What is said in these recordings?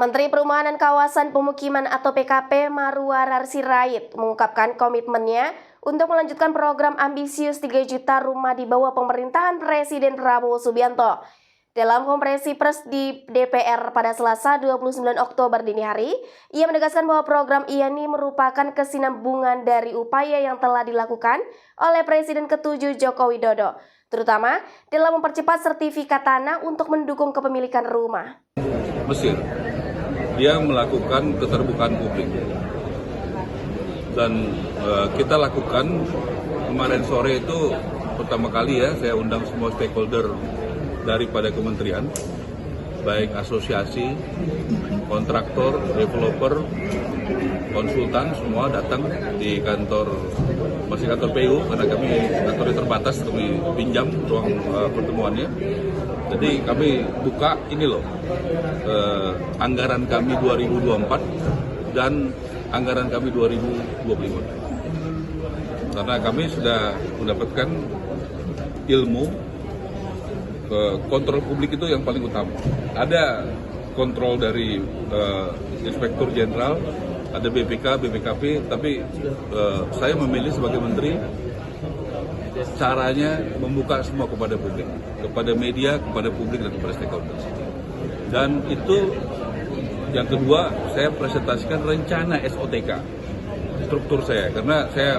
Menteri Perumahan dan Kawasan Pemukiman atau PKP Marwarar Sirait mengungkapkan komitmennya untuk melanjutkan program ambisius 3 juta rumah di bawah pemerintahan Presiden Prabowo Subianto. Dalam konferensi pers di DPR pada Selasa 29 Oktober dini hari, ia menegaskan bahwa program ini merupakan kesinambungan dari upaya yang telah dilakukan oleh Presiden ke-7 Joko Widodo, terutama dalam mempercepat sertifikat tanah untuk mendukung kepemilikan rumah. Mesir, dia melakukan keterbukaan publik dan kita lakukan kemarin sore itu pertama kali ya saya undang semua stakeholder daripada kementerian, baik asosiasi, kontraktor, developer, konsultan, semua datang di kantor, masih kantor PU karena kami kantornya terbatas, kami pinjam ruang pertemuannya. Jadi kami buka ini loh, anggaran kami 2024 dan anggaran kami 2025. Karena kami sudah mendapatkan ilmu, kontrol publik itu yang paling utama. Ada kontrol dari Inspektur Jenderal, ada BPK, BPKP, tapi saya memilih sebagai menteri caranya membuka semua kepada publik, kepada media, kepada publik dan kepada stakeholder. Dan itu yang kedua, saya presentasikan rencana SOTK, struktur saya, karena saya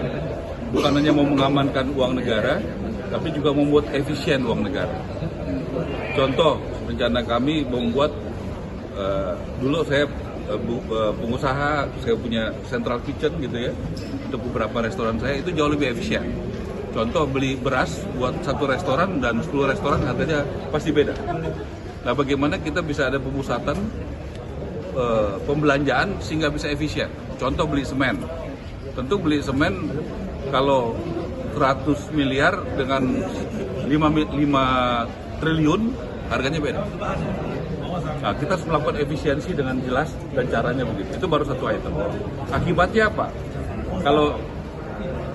bukan hanya mau mengamankan uang negara, tapi juga membuat efisien uang negara. Contoh, rencana kami membuat, dulu saya pengusaha, saya punya central kitchen gitu ya, untuk beberapa restoran saya, itu jauh lebih efisien. Contoh, beli beras buat satu restoran dan 10 restoran harganya pasti beda. Nah, bagaimana kita bisa ada pemusatan pembelanjaan sehingga bisa efisien. Contoh, beli semen. Tentu beli semen kalau 100 miliar dengan 5 triliun harganya beda. Nah, kita harus melakukan efisiensi dengan jelas dan caranya begitu. Itu baru satu item. Akibatnya apa? Kalau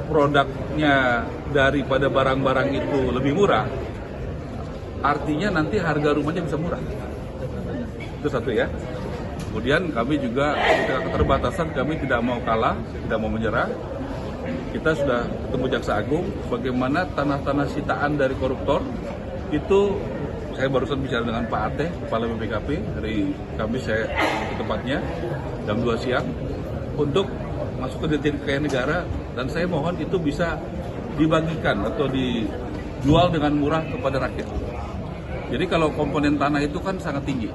produknya daripada barang-barang itu lebih murah, artinya nanti harga rumahnya bisa murah. Itu satu ya. Kemudian kami juga dengan keterbatasan, kami tidak mau kalah, tidak mau menyerah. Kita sudah ketemu Jaksa Agung, bagaimana tanah-tanah sitaan dari koruptor itu. Saya barusan bicara dengan Pak Ateh, Kepala BPKP, hari Kamis saya ke tempatnya, jam 2 siang, untuk masuk ke detail kekayaan negara, dan saya mohon itu bisa dibagikan atau dijual dengan murah kepada rakyat. Jadi kalau komponen tanah itu kan sangat tinggi,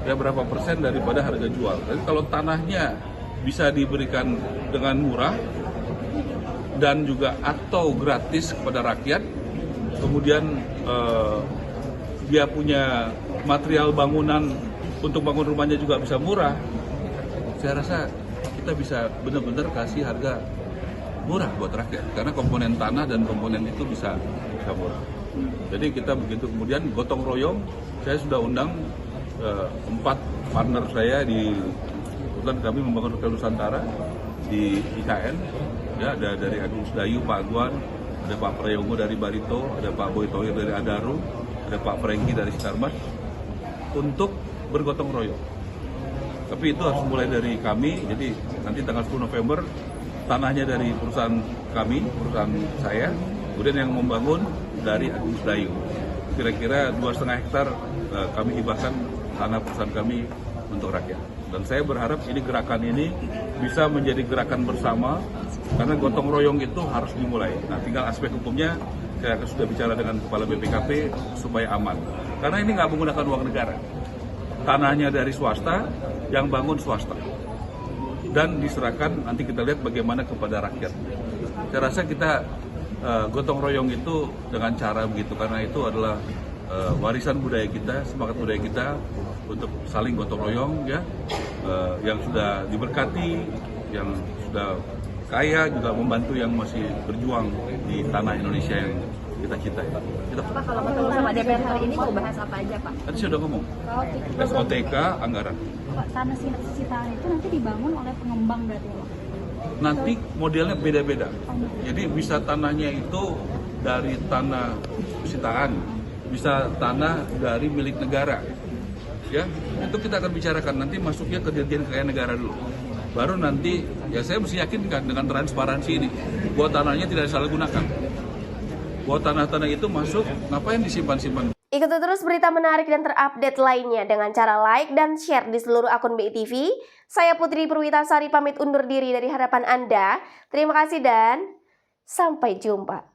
ya berapa persen daripada harga jual. Jadi kalau tanahnya bisa diberikan dengan murah, dan juga atau gratis kepada rakyat, kemudian dia punya material bangunan untuk bangun rumahnya juga bisa murah, saya rasa kita bisa benar-benar kasih harga murah buat rakyat, karena komponen tanah dan komponen itu bisa murah. Jadi kita begitu, kemudian gotong royong, saya sudah undang 4 partner saya di, kebetulan kami membangun Hotel Nusantara di IKN, ya, ada dari Agung Sedayu, Pak Aguan, ada Pak Prayogo dari Barito, ada Pak Boy Tohir dari Adaru, ada Pak Franky dari Sitarmas, untuk bergotong royong. Tapi itu harus mulai dari kami, jadi nanti tanggal 10 November, tanahnya dari perusahaan kami, perusahaan saya, kemudian yang membangun dari Agung Sedayu. Kira-kira 2,5 hektar kami hibahkan tanah perusahaan kami untuk rakyat. Dan saya berharap gerakan ini bisa menjadi gerakan bersama, karena gotong royong itu harus dimulai. Nah, tinggal aspek hukumnya, saya sudah bicara dengan Kepala BPKP supaya aman. Karena ini nggak menggunakan uang negara. Tanahnya dari swasta, yang bangun swasta. Dan diserahkan, nanti kita lihat bagaimana kepada rakyat. Saya rasa kita gotong royong itu dengan cara begitu, karena itu adalah warisan budaya kita, semangat budaya kita untuk saling gotong royong, ya, yang sudah diberkati, yang sudah kaya, juga membantu yang masih berjuang di tanah Indonesia yang kita cintai. Pak, kalau ketemu sama DPR hari ini mau bahas apa aja, Pak? Tadi saya sudah ngomong, SOTK, anggaran. Pak, tanah sitaan itu nanti dibangun oleh pengembang berarti, Pak? Nanti modelnya beda-beda. Jadi bisa tanahnya itu dari tanah sitaan, bisa tanah dari milik negara. Ya, itu kita akan bicarakan nanti masuknya ke Dirjen Kekayaan Negara dulu. Baru nanti ya saya mesti yakinkan dengan transparansi ini bahwa tanahnya tidak disalahgunakan. Bahwa tanah-tanah itu masuk, ngapain disimpan-simpan? Ikuti terus berita menarik dan terupdate lainnya dengan cara like dan share di seluruh akun BI TV. Saya Putri Purwitasari pamit undur diri dari hadapan Anda. Terima kasih dan sampai jumpa.